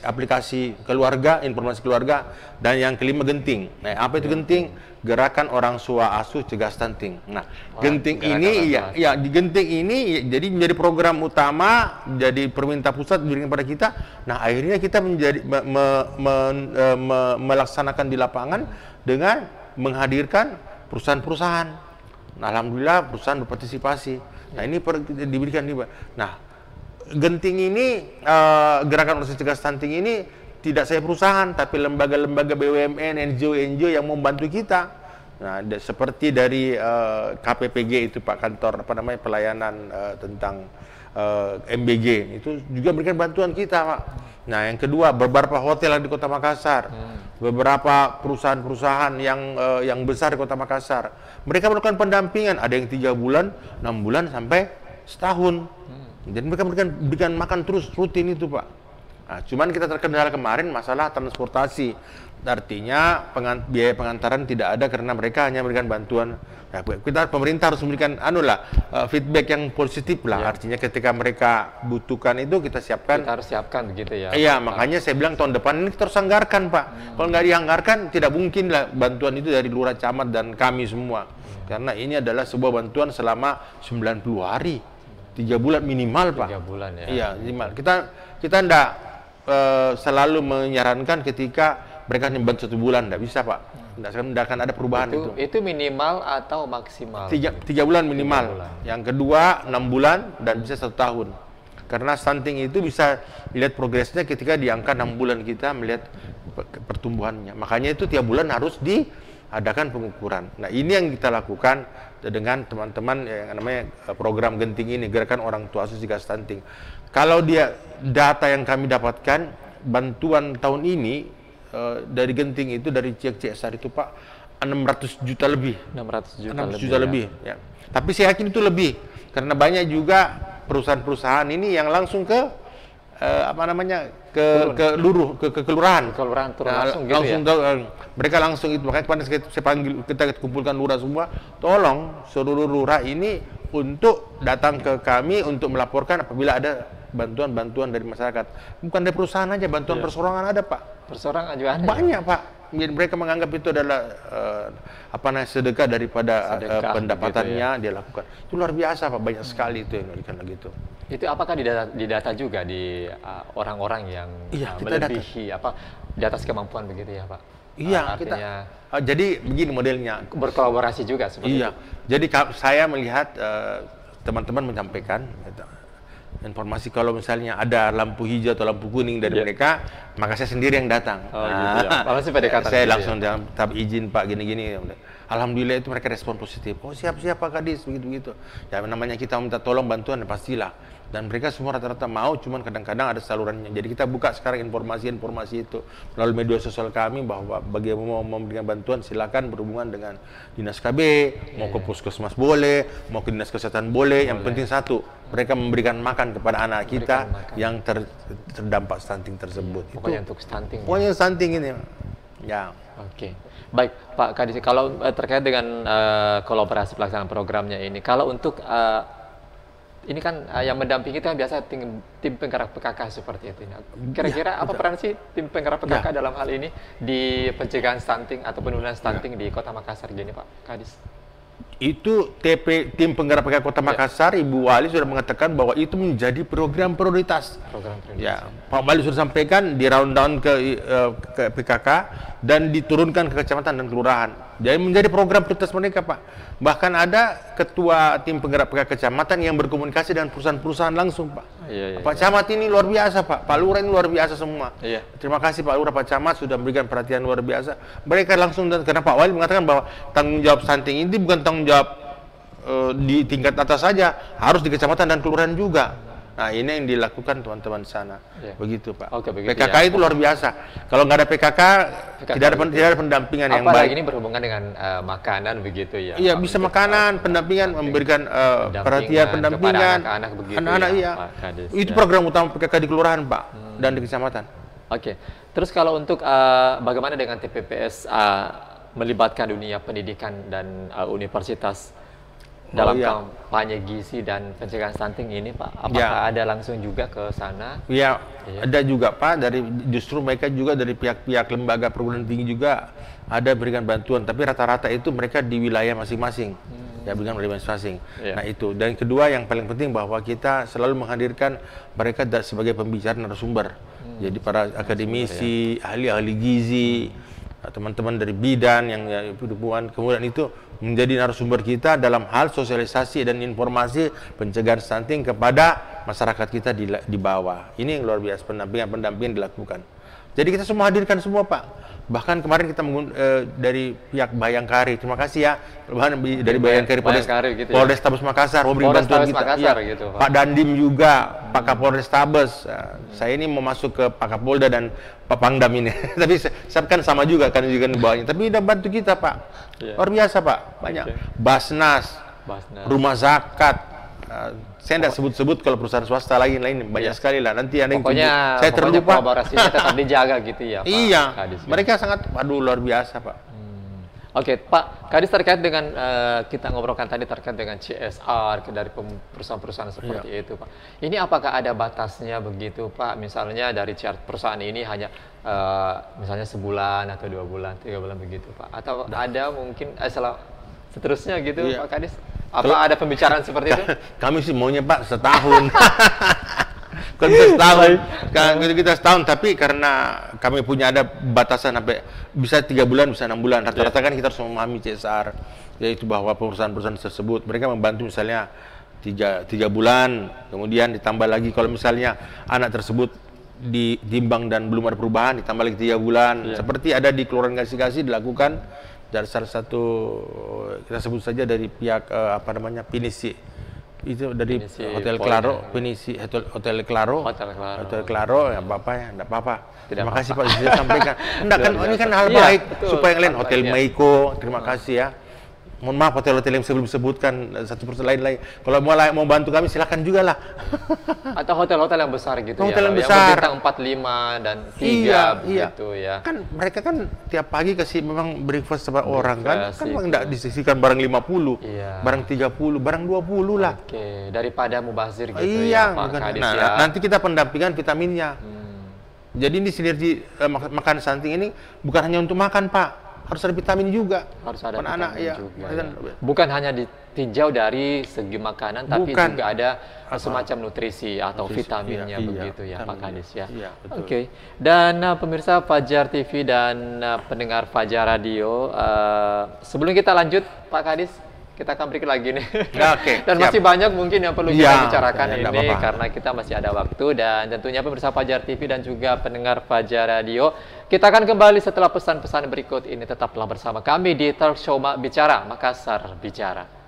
aplikasi keluarga, informasi keluarga. Dan yang kelima Genting. Nah, apa itu Genting? Gerakan Orang Tua Asuh Cegah Stunting. Nah, Genting ini di Genting ini jadi menjadi program utama, jadi permintaan pusat diberikan pada kita. Nah, akhirnya kita menjadi melaksanakan di lapangan dengan menghadirkan perusahaan-perusahaan. Nah, alhamdulillah perusahaan berpartisipasi. Nah, ini diberikan di. Nah, Genting ini Gerakan Orang Tua Cegah Stunting ini tidak saya perusahaan, tapi lembaga-lembaga BUMN, NGO yang membantu kita. Nah, seperti dari KPPG itu Pak, kantor pelayanan tentang MBG itu juga memberikan bantuan kita Pak. Nah, yang kedua beberapa hotel di Kota Makassar, beberapa perusahaan-perusahaan yang besar di Kota Makassar, mereka melakukan pendampingan, ada yang 3 bulan, 6 bulan sampai setahun. Jadi mereka berikan makan terus rutin itu Pak. Nah, cuman kita terkendala kemarin masalah transportasi, artinya biaya pengantaran tidak ada karena mereka hanya memberikan bantuan. Nah, pemerintah harus memberikan feedback yang positif lah. Artinya ketika mereka butuhkan itu kita siapkan. Kita harus siapkan begitu ya. Iya, makanya saya bilang tahun depan ini kita harus anggarkan Pak. Kalau nggak dianggarkan tidak mungkin lah bantuan itu dari lurah, camat dan kami semua. Karena ini adalah sebuah bantuan selama 90 hari. 3 bulan minimal Pak. 3 bulan ya. Iya, minimal. Kita enggak selalu menyarankan ketika mereka membantu 1 bulan, enggak bisa Pak. Enggak akan ada perubahan itu. Itu minimal atau maksimal? 3 bulan minimal. 3 bulan. Yang kedua 6 bulan dan bisa 1 tahun. Karena stunting itu bisa dilihat progresnya ketika di angka 6 bulan kita melihat pertumbuhannya. Makanya itu tiap bulan harus diadakan pengukuran. Nah, ini yang kita lakukan dengan teman-teman yang namanya program Genting ini, Gerakan Orang Tua Asuh Cegah Stunting. Kalau data yang kami dapatkan, bantuan tahun ini dari Genting itu, dari CSR itu Pak, 600 juta lebih. 600 juta lebih ya. Tapi saya yakin itu lebih, karena banyak juga perusahaan-perusahaan ini yang langsung ke ke kelurahan. Mereka langsung itu, makanya kemarin saya panggil, kita kumpulkan lurah semua, tolong seluruh lurah ini untuk datang ke kami untuk melaporkan apabila ada bantuan-bantuan dari masyarakat. Bukan dari perusahaan aja, bantuan persorangan ada Pak. Persorangan juga ada. Banyak Pak. Mereka menganggap itu adalah sedekah daripada pendapatannya gitu ya. Dia lakukan. Itu luar biasa Pak, banyak sekali itu yang melakukan begitu. Itu apakah didata juga di orang-orang yang melebihi di atas kemampuan begitu ya Pak? Iya, artinya jadi begini modelnya. Berkolaborasi juga seperti itu. Jadi saya melihat teman-teman menyampaikan informasi kalau misalnya ada lampu hijau atau lampu kuning dari mereka, maka saya sendiri yang datang. Gitu ya. Saya langsung tahap izin Pak gini-gini. Alhamdulillah itu mereka respon positif. Oh siap-siap Pak Kadis, begitu-begitu. Ya namanya kita minta tolong bantuan, pastilah. Dan mereka semua rata-rata mau, cuman kadang-kadang ada salurannya. Jadi kita buka sekarang informasi-informasi itu melalui media sosial kami, bahwa bagi yang mau memberikan bantuan silakan berhubungan dengan Dinas KB, mau ke puskesmas boleh, mau ke Dinas Kesehatan boleh. Yang penting satu, mereka memberikan makan kepada anak kita yang terdampak stunting tersebut. Pokoknya untuk stunting. Pokoknya stunting ini. Ya. Oke. Baik Pak Kadis, kalau terkait dengan kolaborasi pelaksanaan programnya ini, kalau untuk ini kan yang mendampingi itu yang biasa tim penggerak PKK seperti itu. Nah, kira-kira apa peran sih tim penggerak PKK dalam hal ini di pencegahan stunting atau penurunan stunting di Kota Makassar gini, Pak Kadis? Itu tim penggerak PKK Kota Makassar, Ibu Wali sudah mengatakan bahwa itu menjadi program prioritas. Ya, Pak Wali sudah sampaikan di round down ke PKK dan diturunkan ke kecamatan dan kelurahan. Jadi menjadi program prioritas mereka, Pak. Bahkan ada ketua tim penggerak PKK kecamatan yang berkomunikasi dengan perusahaan-perusahaan langsung, Pak. Pak Camat ini luar biasa, Pak. Pak Lurah ini luar biasa semua. Terima kasih Pak Lurah, Pak Camat sudah memberikan perhatian luar biasa. Mereka langsung, dan karena Pak Wali mengatakan bahwa tanggung jawab stunting ini bukan tanggung jawab di tingkat atas saja, harus di kecamatan dan kelurahan juga. Nah, ini yang dilakukan teman-teman sana. Begitu, Pak. PKK itu luar biasa. Kalau nggak ada PKK tidak ada pendampingan yang baik. Apalagi ini berhubungan dengan makanan begitu ya. Iya, bisa makanan, pendampingan, memberikan perhatian pendampingan anak-anak begitu. Anak-anak, iya. Itu program utama PKK di kelurahan, Pak, dan di kecamatan. Oke. Terus kalau untuk bagaimana dengan TPPS melibatkan dunia pendidikan dan universitas dalam kampanye gizi dan pencegahan stunting ini, Pak? Apakah ada langsung juga ke sana? Iya, ada juga, Pak. Justru mereka juga dari pihak-pihak lembaga perguruan tinggi juga ada berikan bantuan, tapi rata-rata itu mereka di wilayah masing-masing. Ya, berikan wilayah masing-masing. Nah, itu. Dan kedua yang paling penting bahwa kita selalu menghadirkan mereka sebagai pembicara narasumber. Jadi para akademisi, ahli-ahli gizi, teman-teman dari bidan yang hubungan, kemudian itu menjadi narasumber kita dalam hal sosialisasi dan informasi pencegahan stunting kepada masyarakat kita di bawah. Ini yang luar biasa, pendampingan dilakukan. Jadi kita semua hadirkan semua, Pak. Bahkan kemarin kita dari pihak Bayangkari, terima kasih ya, dari Bayangkari Polrestabes Makassar memberi bantuan kita. Gitu, Pak Dandim juga, Pak Kapolrestabes. Saya ini mau masuk ke Pak Kapolda dan Pak Pangdam ini. Tapi saya kan sama juga kan juga bawahnya. Tapi udah bantu kita, Pak. Luar biasa, Pak. Banyak. Basnas, Rumah Zakat. Saya tidak sebut-sebut kalau perusahaan swasta lain banyak sekali lah. Nanti ada yang saya terlupa. Kolaborasinya tetap dijaga gitu ya, Pak. Iya. Mereka sangat luar biasa, Pak. Oke, Pak Kadis, terkait dengan kita ngobrolkan tadi terkait dengan CSR dari perusahaan-perusahaan seperti itu, Pak. Ini apakah ada batasnya begitu, Pak? Misalnya dari perusahaan ini hanya misalnya sebulan atau 2 bulan, 3 bulan begitu, Pak? Atau ada mungkin seterusnya gitu, Pak Kadis? Apa ada pembicaraan seperti itu? Kami sih maunya, Pak, setahun. Kalau bisa setahun, kita setahun, tapi karena kami punya ada batasan sampai bisa 3 bulan, bisa 6 bulan. Rata-rata kan kita harus memahami CSR, yaitu bahwa perusahaan-perusahaan tersebut mereka membantu misalnya 3 bulan, kemudian ditambah lagi kalau misalnya anak tersebut ditimbang dan belum ada perubahan, ditambah lagi 3 bulan. Seperti ada di Kelurahan Kasih dilakukan dari salah satu, kita sebut saja dari pihak Pinisi, itu dari Hotel Claro, Pinisi Hotel Claro, ya Bapak ya, enggak apa-apa. Terima kasih Pak sudah sampaikan. Enggak kan ini kan hal baik supaya yang lain, Hotel Meiko, terima kasih ya. Mohon maaf hotel-hotel yang sebelum disebutkan satu perusahaan lain. Kalau mau bantu kami silakan juga lah. Atau hotel-hotel yang besar gitu, hotel yang besar. Yang berbintang 4, 5 dan 3 begitu ya. Kan mereka kan tiap pagi kasih memang breakfast sama orang kan enggak disisihkan barang 50, barang 30, barang 20 lah. Oke, daripada mubazir gitu ya, Pak Kadis ya. Nanti kita pendampingan vitaminnya. Jadi ini sinergi makan stunting ini bukan hanya untuk makan, Pak. Harus ada vitamin juga. Harus ada vitamin juga. Ya. Bukan hanya ditinjau dari segi makanan, tapi juga ada semacam nutrisi atau vitaminnya begitu ya, Pak Kadis ya. Oke. Dan pemirsa Fajar TV dan pendengar Fajar Radio, sebelum kita lanjut, Pak Kadis, kita akan break lagi nih. Dan masih banyak mungkin yang perlu kita bicarakan ini karena kita masih ada waktu, dan tentunya pemirsa Fajar TV dan juga pendengar Fajar Radio, kita akan kembali setelah pesan-pesan berikut ini. Tetaplah bersama kami di Talk Show Mak Bicara, Makassar Bicara.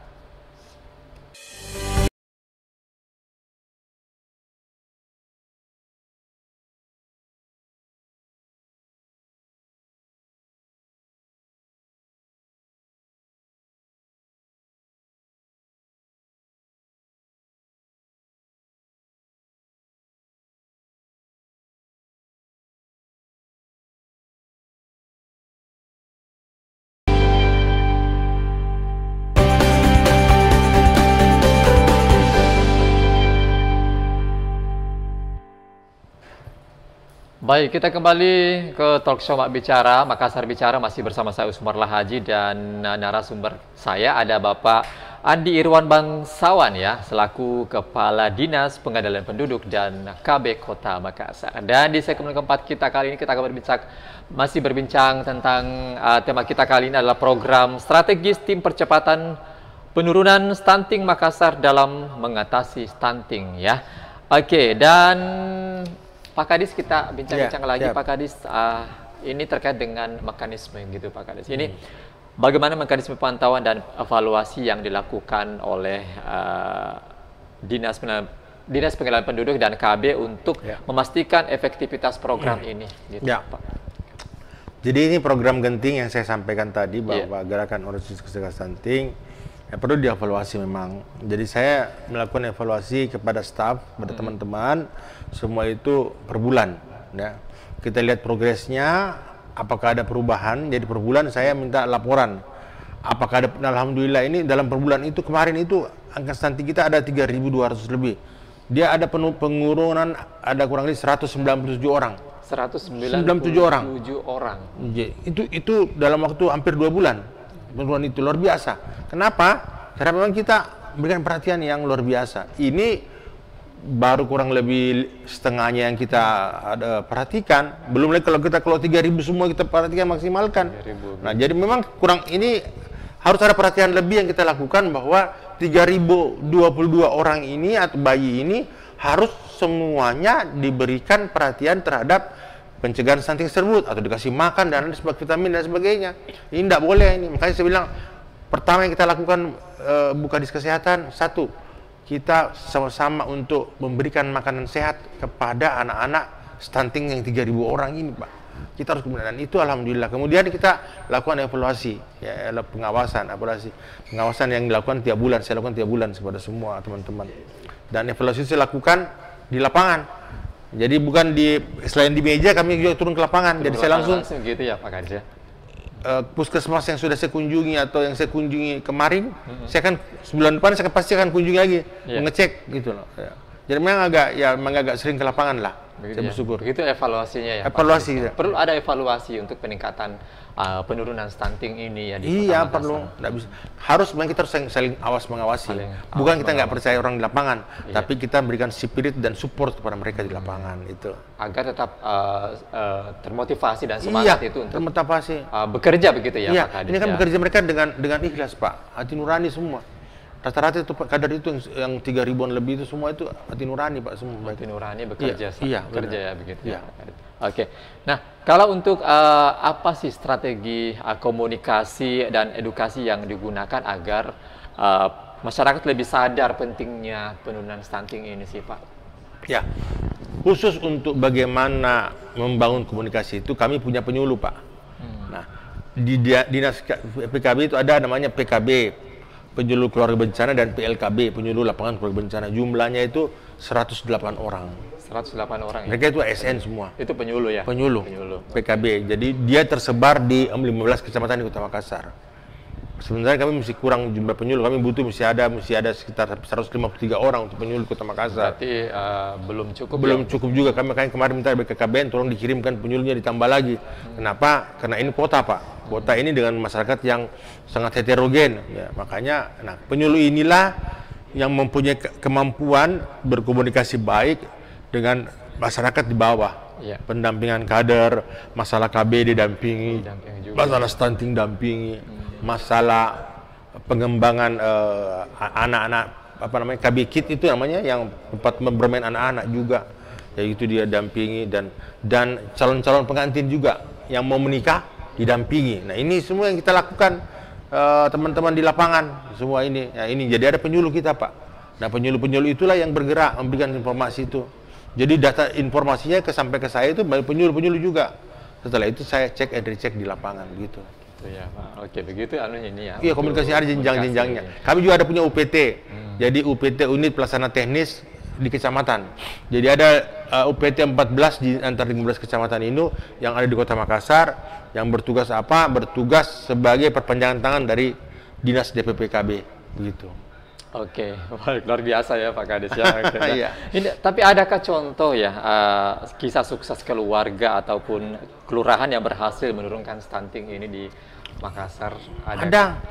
Baik, kita kembali ke talk show Mak Bicara, Makassar Bicara, masih bersama saya Usmarlah Haji dan narasumber saya ada Bapak Andi Irwan Bangsawan ya, selaku Kepala Dinas Pengendalian Penduduk dan KB Kota Makassar. Dan di segmen keempat kita kali ini kita akan masih berbincang tentang tema kita kali ini adalah program strategis tim percepatan penurunan stunting Makassar dalam mengatasi stunting ya. Oke, dan Pak Kadis kita bincang-bincang lagi Pak Kadis, ini terkait dengan mekanisme gitu Pak Kadis. Ini bagaimana mekanisme pantauan dan evaluasi yang dilakukan oleh Dinas Pengendalian Penduduk dan KB untuk memastikan efektivitas program ini gitu Pak. Jadi ini program genting yang saya sampaikan tadi bahwa gerakan organisasi kesehatan stunting perlu dievaluasi memang. Jadi saya melakukan evaluasi kepada staf, kepada teman-teman, semua itu per bulan. Ya. Kita lihat progresnya, apakah ada perubahan. Jadi per bulan saya minta laporan. Apakah ada, alhamdulillah ini dalam per bulan itu kemarin itu angka stunting kita ada 3.200 lebih. Dia ada penurunan ada kurang lebih 197 orang. 197 orang. Itu dalam waktu hampir 2 bulan. Penurunan itu luar biasa. Kenapa? Karena memang kita berikan perhatian yang luar biasa. Ini baru kurang lebih setengahnya yang kita perhatikan. Belum lagi kalau 3.000 semua kita perhatikan maksimalkan. 3.000. Nah, jadi memang kurang ini harus ada perhatian lebih yang kita lakukan bahwa 3.022 orang ini atau bayi ini harus semuanya diberikan perhatian terhadap pencegahan stunting tersebut atau dikasih makan dan sebagai vitamin dan sebagainya. Ini tidak boleh ini. Makanya saya bilang pertama yang kita lakukan buka dis kesehatan, satu, kita sama-sama untuk memberikan makanan sehat kepada anak-anak stunting yang 3.000 orang ini, Pak. Kita harus kemudian itu alhamdulillah. Kemudian kita lakukan evaluasi, ya, pengawasan yang dilakukan tiap bulan. Saya lakukan tiap bulan kepada semua teman-teman. Dan evaluasi saya lakukan di lapangan. Jadi bukan selain di meja kami juga turun ke lapangan. Jadi saya langsung gitu ya Pak Kadis ya. Puskesmas yang sudah saya kunjungi atau yang saya kunjungi kemarin, saya akan sebulan depan saya pasti akan kunjungi lagi, mengecek gitu loh. Ya. Jadi memang agak sering ke lapangan lah. Begitu saya bersyukur. Begitu evaluasinya ya. Evaluasi. Pak, ya. Perlu ada evaluasi untuk peningkatan penurunan stunting ini ya di Kota Makassar. Perlu. Nggak bisa. Harus memang kita harus saling mengawasi. Bukan kita nggak percaya orang di lapangan, tapi kita berikan spirit dan support kepada mereka di lapangan itu. Agar tetap termotivasi dan semangat itu untuk termotivasi bekerja begitu ya Pak Kadis. Ini kan bekerja mereka dengan ikhlas Pak, hati nurani semua. Rata-rata itu kadar itu yang 3.000-an lebih itu semua itu hati nurani Pak semua. Hati nurani bekerja, bekerja ya begitu. Iya. Oke. Nah, kalau untuk apa sih strategi komunikasi dan edukasi yang digunakan agar masyarakat lebih sadar pentingnya penurunan stunting ini sih Pak? Ya, khusus untuk bagaimana membangun komunikasi itu kami punya penyuluh Pak. Nah, di dinas PKB itu ada namanya PKB, penyuluh keluarga bencana, dan PLKB, penyuluh lapangan keluarga bencana. Jumlahnya itu 108 orang. 108 orang ya? Mereka itu ASN semua. Itu penyuluh ya? Penyuluh. PKB. Jadi dia tersebar di 15 kecamatan di Kota Makassar. Sebenarnya kami masih kurang jumlah penyuluh. Kami butuh masih ada sekitar 153 orang untuk penyuluh Kota Makassar. Berarti belum cukup. Belum cukup juga. Kami kemarin minta BKKBN tolong dikirimkan penyuluhnya ditambah lagi. Kenapa? Karena ini kota Pak. Kota ini dengan masyarakat yang sangat heterogen. Ya, makanya, penyuluh inilah yang mempunyai kemampuan berkomunikasi baik dengan masyarakat di bawah. Pendampingan kader, masalah KB didampingi, masalah stunting dampingi, masalah pengembangan anak-anak KB Kid itu namanya yang tempat bermain anak-anak juga. Ya itu dia dampingi dan calon-calon pengantin juga yang mau menikah didampingi. Nah, ini semua yang kita lakukan teman-teman di lapangan semua ini. Ya, ini jadi ada penyuluh kita Pak. Nah, penyuluh-penyuluh itulah yang bergerak memberikan informasi itu. Jadi data informasinya sampai ke saya itu dari penyuluh-penyuluh juga. Setelah itu saya cek and recheck di lapangan gitu. Ya, Pak. Oke, begitu ini ya. Iya, komunikasi ada jenjang-jenjangnya. Kami juga ada punya UPT. Jadi UPT, unit pelaksana teknis di kecamatan. Jadi ada UPT 14 di antara 15 kecamatan ini yang ada di Kota Makassar yang bertugas apa? Bertugas sebagai perpanjangan tangan dari Dinas DPPKB begitu. Oke, baik, luar biasa ya Pak Kades ya. Oke, nah, Iya. ini, tapi adakah contoh ya kisah sukses keluarga ataupun kelurahan yang berhasil menurunkan stunting ini di Makassar? Ada.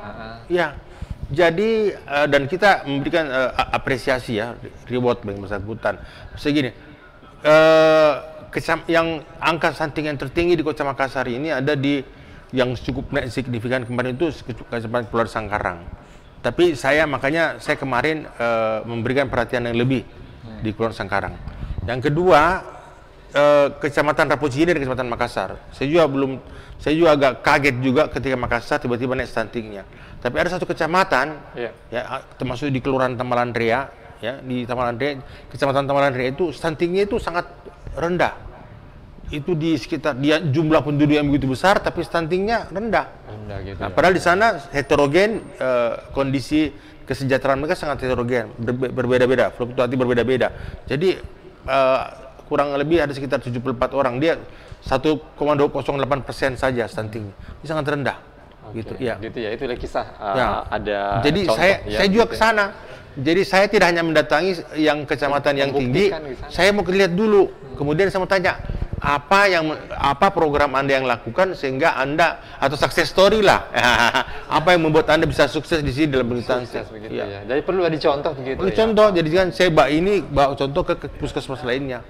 Ya. Jadi dan kita memberikan apresiasi ya, reward yang bersangkutan. Segini, yang angka stunting yang tertinggi di Kota Makassar ini ada di yang cukup signifikan kemarin itu Kecamatan Pulau Sangkarang. Tapi makanya saya kemarin memberikan perhatian yang lebih di Pulau Sangkarang. Yang kedua, Kecamatan Rapocini dan Kecamatan Makassar. Saya juga agak kaget juga ketika Makassar tiba-tiba naik stuntingnya. Tapi ada satu kecamatan, ya, termasuk di Kelurahan Tamalandrea, ya, di Tamalandrea, Kecamatan Tamalandrea itu stuntingnya itu sangat rendah. Itu di sekitar jumlah penduduk yang begitu besar, tapi stuntingnya rendah. Gitu, nah, padahal di sana heterogen, kondisi kesejahteraan mereka sangat heterogen, berbeda-beda, fluktuatif berbeda-beda. Jadi kurang lebih ada sekitar 74 orang, dia 1,208% saja stuntingnya. Ini sangat rendah. Gitu ya. Gitu ya, itu kisah ada. Jadi contoh, saya juga ke sana. Jadi saya tidak hanya mendatangi yang kecamatan yang tinggi, saya mau lihat dulu. Kemudian saya mau tanya, apa program Anda yang lakukan sehingga Anda, atau success story lah, apa yang membuat Anda bisa sukses di sini dalam pengetahuan. Ya. Jadi perlu ada contoh begitu. Contoh, jadi kan saya bawa contoh ke puskesmas lainnya.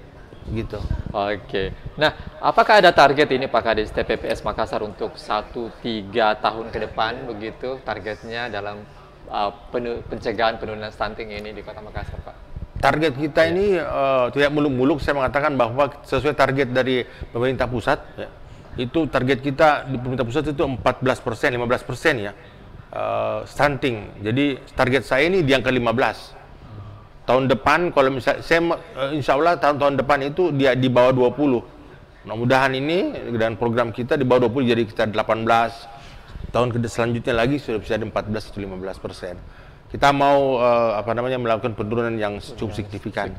Gitu. Oke. Nah, apakah ada target ini Pak Kades TPPS Makassar untuk 1-3 tahun ke depan begitu targetnya dalam pencegahan penurunan stunting ini di Kota Makassar, Pak? Target kita ini tidak muluk-muluk. Saya mengatakan bahwa sesuai target dari pemerintah pusat, ya, itu target kita di pemerintah pusat itu 14%, 15% ya, stunting. Jadi target saya ini di angka 15. Tahun depan, kalau misalnya insya Allah tahun depan itu dia di bawah 20. Mudah-mudahan ini dan program kita di bawah 20 jadi kita 18. Tahun selanjutnya lagi sudah bisa di 14 atau 15%. Kita mau melakukan penurunan yang cukup signifikan.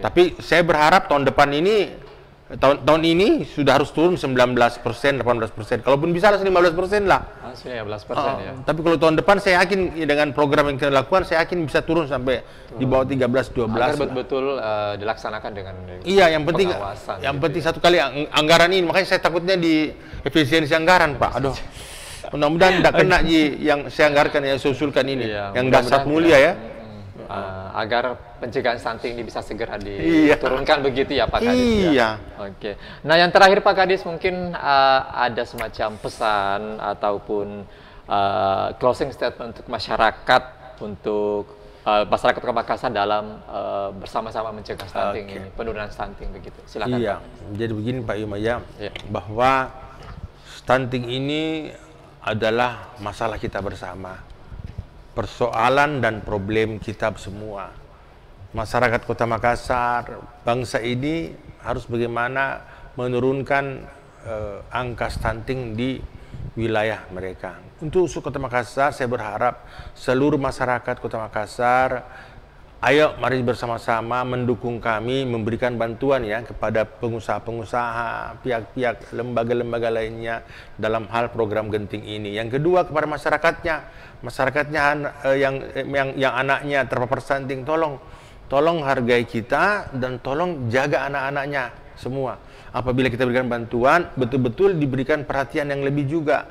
Tapi saya berharap tahun depan ini tahun ini sudah harus turun 19%, 18%. Kalaupun bisa lah 15% lah. 15% ya. Tapi kalau tahun depan saya yakin dengan program yang kita lakukan, saya yakin bisa turun sampai di bawah 13, 12. Agar betul-betul dilaksanakan dengan iya, yang penting satu kali anggaran ini. Makanya saya takutnya di efisiensi anggaran, Pak. Aduh. Mudah-mudahan tidak kena yang saya anggarkan, yang saya usulkan ini. Iya, yang dasar mulia ya. Agar pencegahan stunting ini bisa segera diturunkan begitu ya Pak Kadis. Iya. Oke. Nah, yang terakhir Pak Kadis, mungkin ada semacam pesan ataupun closing statement untuk masyarakat, untuk masyarakat Kota Makassar dalam bersama-sama mencegah stunting ini, penurunan stunting begitu. Silakan. Iya. Pak. Jadi begini Pak Imaya, bahwa stunting ini adalah masalah kita bersama. Persoalan dan problem kita semua. Masyarakat Kota Makassar, bangsa ini harus bagaimana menurunkan angka stunting di wilayah mereka. Untuk Kota Makassar, saya berharap seluruh masyarakat Kota Makassar, ayo mari bersama-sama mendukung kami, memberikan bantuan ya kepada pengusaha-pengusaha, pihak-pihak, lembaga-lembaga lainnya dalam hal program genting ini. Yang kedua, kepada masyarakatnya yang anaknya terpapar stunting, tolong hargai kita dan tolong jaga anak-anaknya semua. Apabila kita berikan bantuan, betul-betul diberikan perhatian yang lebih juga.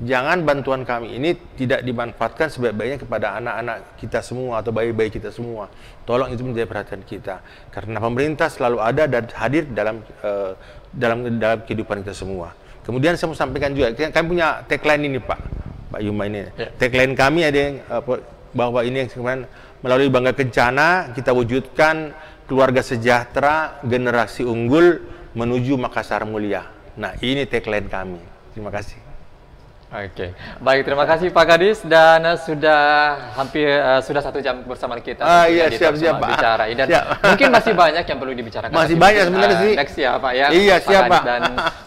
Jangan bantuan kami ini tidak dimanfaatkan sebaik-baiknya kepada anak-anak kita semua atau bayi-bayi kita semua. Tolong itu menjadi perhatian kita. Karena pemerintah selalu ada dan hadir dalam kehidupan kita semua. Kemudian saya mau sampaikan juga, kami punya tagline ini Pak Yuma ini. Tagline kami ada yang bahwa ini yang kemarin melalui Bangga Kencana kita wujudkan keluarga sejahtera, generasi unggul menuju Makassar mulia. Nah, ini tagline kami. Terima kasih. Oke, baik, terima kasih Pak Kadis, dan sudah hampir sudah 1 jam bersama kita. Iya, siap Pak. Bicara. Dan mungkin masih banyak yang perlu dibicarakan. Masih banyak sebenarnya sih. Next ya Pak ya. Iya, siap Pak. Dan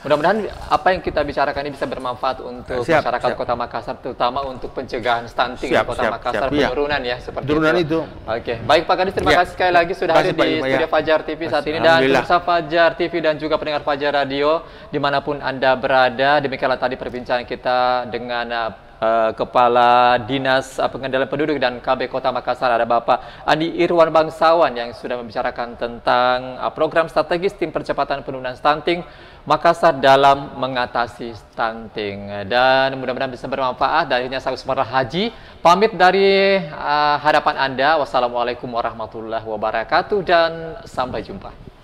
mudah-mudahan apa yang kita bicarakan ini bisa bermanfaat untuk masyarakat Kota Makassar, terutama untuk pencegahan stunting di Kota Makassar, penurunan ya seperti penurunan itu. Oke, baik Pak Kadis, terima kasih sekali lagi sudah hadir di studio Fajar TV saat ini, dan pemirsa Fajar TV dan juga pendengar Fajar Radio dimanapun Anda berada. Demikianlah tadi perbincangan kita dengan Kepala Dinas Pengendalian Penduduk dan KB Kota Makassar, ada Bapak Andi Irwan Bangsawan yang sudah membicarakan tentang program strategis tim percepatan penurunan stunting Makassar dalam mengatasi stunting. Dan mudah-mudahan bisa bermanfaat. Dari saya Usman Haji pamit dari hadapan Anda. Wassalamualaikum warahmatullahi wabarakatuh dan sampai jumpa.